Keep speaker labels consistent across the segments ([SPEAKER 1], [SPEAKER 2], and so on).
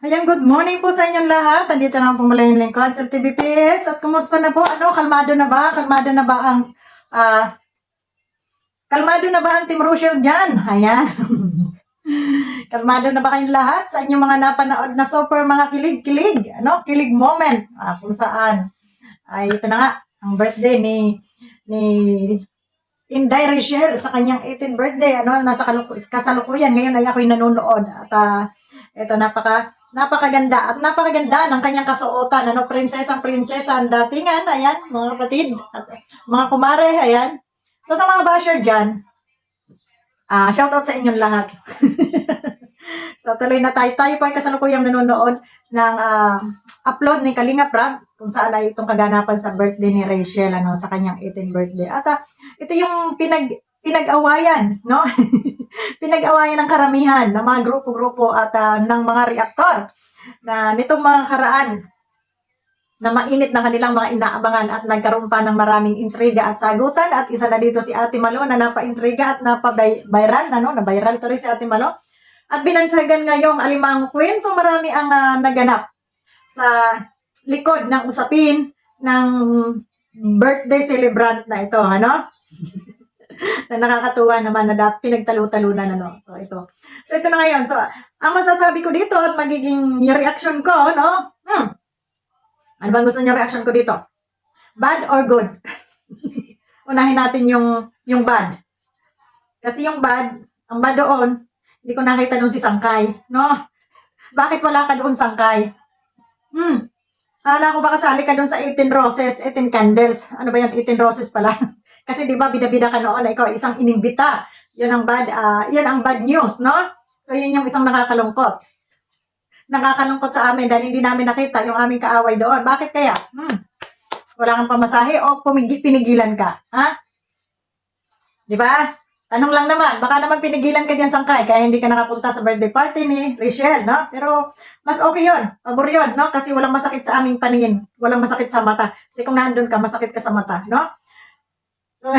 [SPEAKER 1] Ayan, good morning po sa inyong lahat. Andito na po mula yung lingkod sa TVPH. At kumusta na po? Kalmado na ba? Ah, kalmado na ba ang Team Rochelle dyan? Ayan. Kalmado na ba kayong lahat sa inyong mga napanood na super mga kilig-kilig? Kilig moment. Kung saan. Ito na nga, ang birthday ni Inday Rochelle sa kanyang 18th birthday. Kasalukuyan. Ngayon ay ako'y nanonood. At ito, napakaganda at napakaganda ng kanyang kasuotan. Prinsesang-prinsesa ang datingan. Ayan, mga kapatid, at mga kumare, ayan. So, sa mga basher dyan, shoutout sa inyong lahat. So, tuloy na tayo. Tayo po ay kasalukuyang nanonood ng upload ni Kalinga Prab kung saan ay itong kaganapan sa birthday ni Rachel, sa kanyang 18th birthday. At ito yung pinag-awayan, no? Pinag-awayan ng karamihan ng mga grupo-grupo at ng mga reaktor na nitong mga karaan na mainit na kanilang mga inaabangan at nagkaroon pa ng maraming intriga at sagutan. At isa na dito si Ate Malo na napa-intriga at napa-viral, na-viral tuloy si Ate Malo. At binansagan ngayong Alimang Queen. So marami ang naganap sa likod ng usapin ng birthday celebrant na ito, na nakakatuwa naman na pinagtalo-talunan, So ito na ngayon. So ang masasabi ko dito at magiging reaction ko, Ano bang gusto niyo reaction ko dito? Bad or good? Unahin natin yung bad. Kasi yung bad, ang bad doon, hindi ko nakita doon si Sangkay, Bakit wala ka doon, Sangkay? Akala ko ba kasali ka doon sa 18 roses, 18 candles. Ano ba yung 18 roses pala? Kasi di ba bida-bida ka noon na ikaw isang inimbita. Yun ang bad news, So yun yung isang nakakalungkot. Nakakalungkot sa amin dahil hindi namin nakita yung aming kaaway doon. Bakit kaya? Wala kang pamasahe o pinigilan ka? Di ba? Tanong lang naman, baka naman pinigilan ka diyan, Sangkay, kaya hindi ka nakapunta sa birthday party ni Rachel, Pero mas okay yun, pabor yun, Kasi walang masakit sa aming paningin, walang masakit sa mata. Kasi kung nandun ka, masakit ka sa mata, So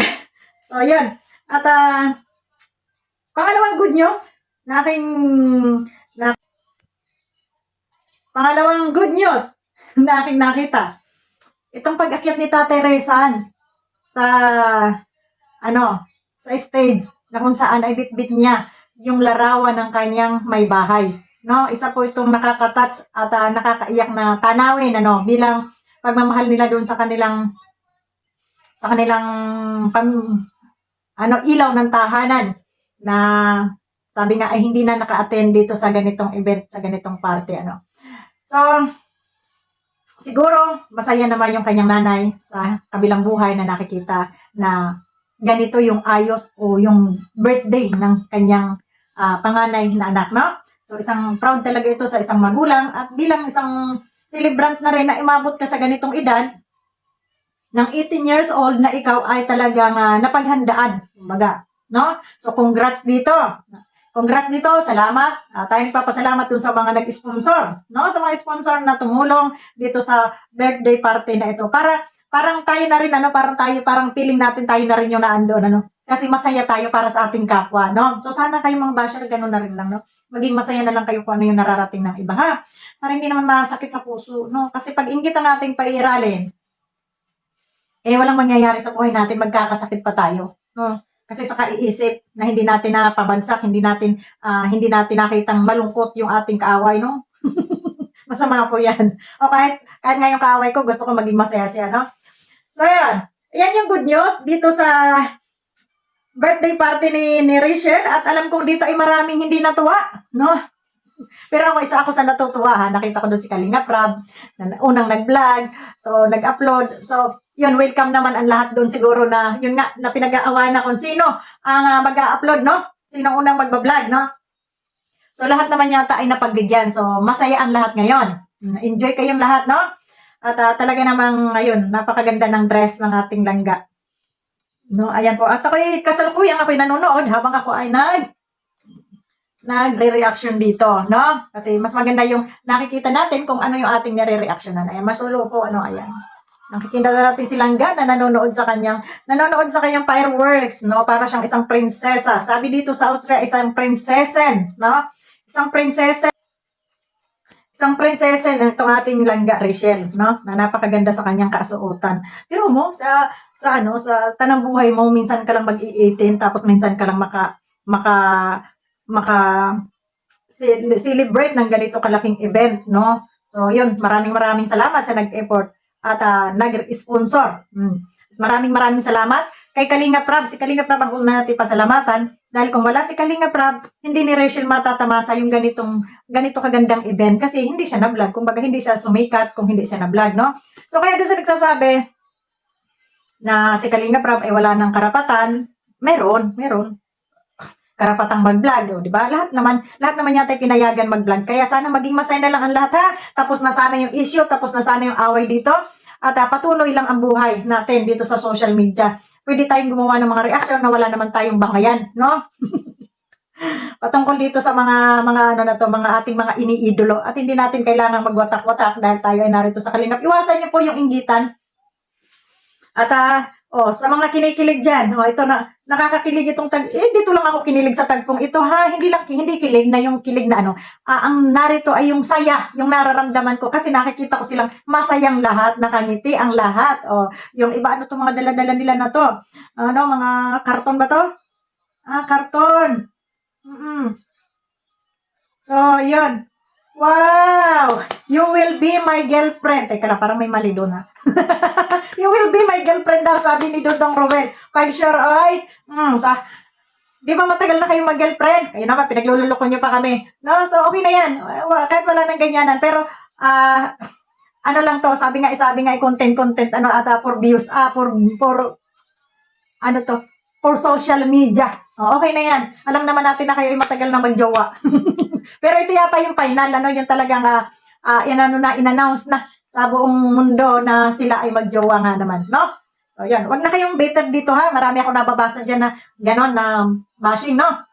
[SPEAKER 1] yun. At pangalawang good news na pangalawang good news na aking nakita. Itong pag-akyat ni Tatay Rezan sa sa stage na kung saan ay bitbit niya yung larawan ng kanyang may bahay. Isa po itong nakaka-touch at nakakaiyak na tanawin bilang pagmamahal nila doon sa kanilang ilaw ng tahanan na sabi nga ay hindi na naka-attend dito sa ganitong event, sa ganitong party, So, siguro masaya naman yung kanyang nanay sa kabilang buhay na nakikita na ganito yung ayos o yung birthday ng kanyang panganay na anak, So, isang proud talaga ito sa isang magulang at bilang isang celebrant na rin na imabot ka sa ganitong edad, ng 18 years old na ikaw ay talagang napaghandaan, kumbaga, So, congrats dito. Congrats dito, salamat. Tayo nagpapasalamat dun sa mga nag-sponsor, Sa mga sponsor na tumulong dito sa birthday party na ito. Parang tayo na rin, parang feeling natin tayo na rin yung naandun, Kasi masaya tayo para sa ating kapwa, So, sana kayong mga basher, ganun na rin lang, Maging masaya na lang kayo kung ano yung nararating ng iba, Para hindi naman masakit sa puso, Kasi pag inggit ang ating pairalin, walang mangyayari sa buhay natin, magkakasakit pa tayo, Kasi sa kaiisip na hindi natin napabagsak, hindi natin nakitang malungkot yung ating kaaway, Masama po yan. O kahit nga yung kaaway ko, gusto ko maging masaya siya, So, yan. Yan yung good news dito sa birthday party ni Rachel. At alam kong dito ay maraming hindi natuwa, Pero isa ako sa natutuwa, Nakita ko doon si Kalinga Prab, na unang nag-vlog, so nag-upload. So, yun, welcome naman ang lahat doon siguro na, yun nga, na pinag-aawayan na kung sino ang mag-upload, Sino unang mag-vlog, So, lahat naman yata ay napagbigyan. So, masaya ang lahat ngayon. Enjoy kayong lahat, At talaga namang, ngayon, napakaganda ng dress ng ating langga. Ayan po. At ako'y kasalukuyang ako'y nanonood habang ako ay nagre-reaction dito, Kasi mas maganda yung nakikita natin kung ano yung ating nire-reactionan. Ayan, masulo po, ayan. Nakikita natin si Langga na nanonood sa kanyang fireworks, Para siyang isang prinsesa. Sabi dito sa Austria, isang prinsesen, Isang prinsesen. isang prinsesa na itong ating langga Rachel, no? Na napakaganda sa kanyang kasuotan. Pero mo sa tanang buhay mo minsan ka lang mag-i-18 tapos minsan ka lang maka celebrate ng ganito kalaking event, no? So, yun, maraming salamat sa nag-effort at nag-sponsor. Maraming salamat kay Kalinga Prab. Si Kalinga Prab ang una natin pasalamatan dahil kung wala si Kalinga Prab, hindi ni Rachel matatamasa yung ganito kagandang event kasi hindi siya na-vlog. Kumbaga, hindi siya sumikat kung hindi siya na-vlog, no? So, kaya doon sa nagsasabi na si Kalinga Prab ay wala ng karapatan, meron karapatang mag-vlog, di ba? Lahat naman yata pinayagan mag-vlog. Kaya sana maging masaya na lang ang lahat, ha? Tapos na sana yung issue, tapos na sana yung away dito. At patuloy lang ang buhay natin dito sa social media. Pwede tayong gumawa ng mga reaction na wala naman tayong bangayan, no? Patungkol dito sa mga mga ating mga iniidolo at hindi natin kailangang magwatak-watak dahil tayo ay narito sa Kalingap. Iwasan niyo po yung inggitan. At sa mga kinikilig dyan, ito na, nakakakilig itong dito lang ako kinilig sa tagpong ito, ha, hindi kilig na yung kilig na ang narito ay yung saya, yung nararamdaman ko, kasi nakikita ko silang masayang lahat, nakangiti ang lahat, yung iba, to mga dala-dala nila na to, mga karton ba to? Karton. So, yun. Wow! You will be my girlfriend. Teka lang, parang may mali doon, ha? You will be my girlfriend daw, sabi ni Dodong Ruel. Pag sure, di ba matagal na kayong mag-girlfriend? Kayo naman, pinaglululoko nyo pa kami. No? So, okay na yan. Kahit wala nang ganyanan. Pero, ano lang to, sabi nga, content, for views, for social media. Okay na yan. Alam naman natin na kayo ay matagal na magjowa. Pero ito yata yung final, yung talagang in-announce na sa buong mundo na sila ay magjowa nga naman, no? So, yan. Wag na kayong bitter dito, ha? Marami ako nababasa dyan na gano'n na bashing, no?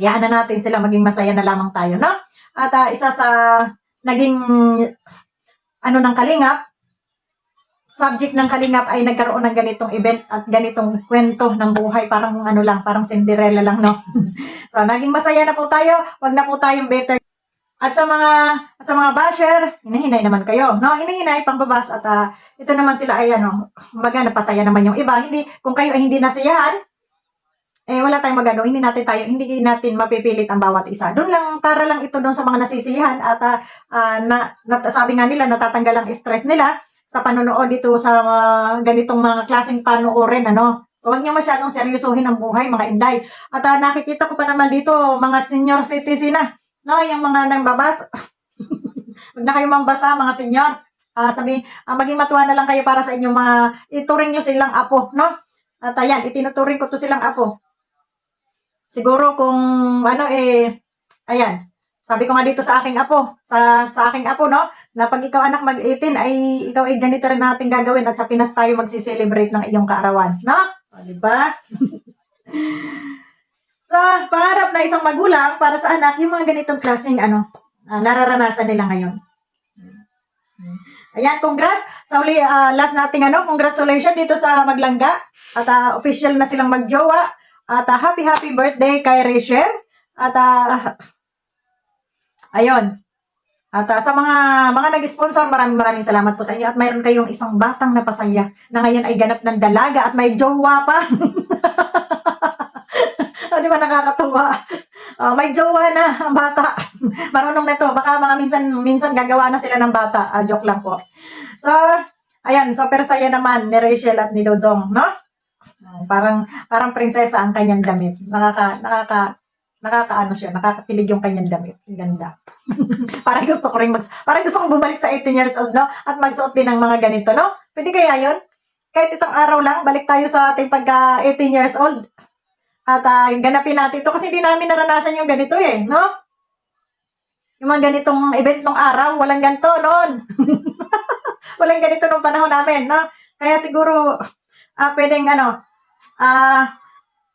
[SPEAKER 1] Hayaan na natin sila maging masaya na lamang tayo, no? At isa sa naging ng Kalingap, subject ng Kalingap ay nagkaroon ng ganitong event at ganitong kwento ng buhay. Parang parang Cinderella lang, no? So, naging masaya na po tayo. Wag na po tayong better. At sa mga basher, hinahinay naman kayo, no? Hinahinay, pambabas. At ito naman sila ay, kumbaga, napasaya naman yung iba. Kung kayo ay hindi nasayahan, wala tayong magagawa. Hindi natin mapipilit ang bawat isa. Doon lang, para lang ito doon sa mga nasisiyahan at sabi nga nila, natatanggal ang stress nila sa panonood dito sa ganitong mga klaseng panoorin, So, huwag niyo masyadong seryosohin ang buhay, mga inday. At nakikita ko pa naman dito, mga senior citizen na, no? Yung mga nangbabas. Huwag na kayong mambasa, mga senior. Maging matuwa na lang kayo para sa inyong ituring nyo silang apo, no? At ayan, itinuturing ko to silang apo. Siguro kung, ayan, sabi ko nga dito sa aking apo, sa aking apo, no? Na pag ikaw anak mag-18, ay ikaw ay ganito rin natin gagawin at sa Pinas tayo magsi-celebrate ng iyong kaarawan, no? Diba? Sa pangarap na isang magulang para sa anak, yung mga ganitong klaseng nararanasan nila ngayon. Ayan, congrats. Sa uli, last nating congratulations dito sa Maglangga. At official na silang magjowa. At happy birthday kay Rachel. At ayun. At sa mga nag-sponsor, maraming salamat po sa inyo. At mayroon kayong isang batang napasaya na ngayon ay ganap ng dalaga at may jowa pa. Di ba nakakatuwa? May jowa na ang bata. Marunong na to. Baka mga minsan gagawa na sila ng bata. Joke lang po. So, ayan. Super saya naman ni Rachel at ni Dodong, no? Parang prinsesa ang kanyang damit. Nakakakilig yung kanyang damit. Ang ganda. Parang gusto kong bumalik sa 18 years old, no? At magsuot din ng mga ganito, no? Pwede kaya yun? Kahit isang araw lang, balik tayo sa ating pagka 18 years old. At ganapin natin ito kasi hindi namin naranasan yung ganito, no? Yung mga ganitong event nung araw, walang ganito noon. Walang ganito nung panahon namin, no? Kaya siguro, pwedeng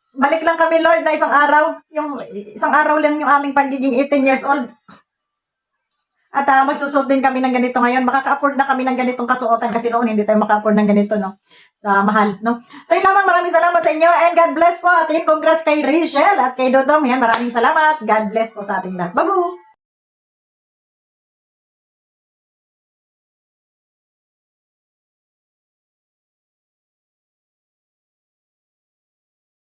[SPEAKER 1] balik lang kami, Lord, na isang araw. Yung isang araw lang yung aming pagiging 18 years old. At magsusot din kami ng ganito ngayon. Makaka-afford na kami ng ganitong kasuotan kasi noon hindi tayo maka-afford ng ganito, no? Sa mahal, no? So, yun lamang. Maraming salamat sa inyo and God bless po. At yun, congrats kay Rachel at kay Dodong. Yan, maraming salamat. God bless po sa ating lahat. Babu!